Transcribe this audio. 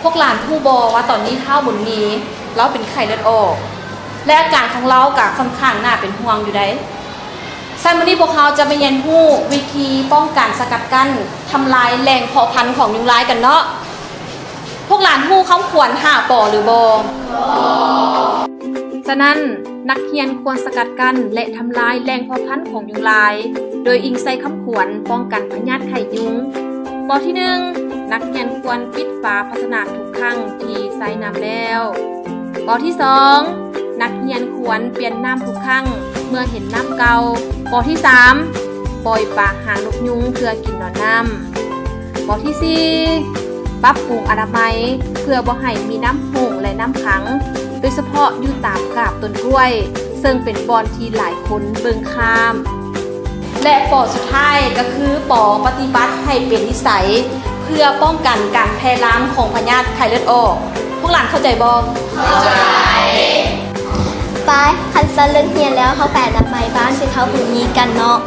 พวกหลานผู้บอว่าตอนนี้เท่าบุญมีเราเป็นไข้เลือดออกและอาการของเรากะค่อนข้างน่าเป็นห่วงอยู่ได้ไซมอนี่พวกเขาจะไปเรียนรู้วิธีป้องกันสกัดกั้นทำลายแหล่งเพาะพันธุ์ของยุงลายกันเนาะพวกหลานผู้เขาควรหาปอหรือบอฉะนั้นนักเรียนควรสกัดกั้นและทำลายแหล่งเพาะพันธุ์ของยุงลายโดยอิงใส่คำขวัญป้องกันพยาธิไข่ยุงปอที่1นักเรียนควรปิดฝาภาชนะทุกครั้งที่ใส่น้ำแล้วปอที่2นักเรียนควรเปลี่ยนน้ำทุกครั้งเมื่อเห็นน้ำเก่าปอที่3ปล่อยปลาหางนกยุงเพื่อกินนอนน้ำปอที่4ปรับปรุงอนามัยเพื่อบ่ให้มีน้ำโหงและน้ำขังโดยเฉพาะอยู่ตามกาบต้นกล้วยซึ่งเป็นบอนที่หลายคนเบิ่งข้ามและปอสุดท้ายก็คือปอปฏิบัติให้เป็นนิสัยเพื่อป้องกันการแพร่ล้างของพยาธิไข้เลือดออกพวกหลานเข้าใจบ่เข้าใจไปคันซันเรื่องเฮียนแล้วเขาแปะอนามัยบ้านสิเขาบุญมีกันเนาะ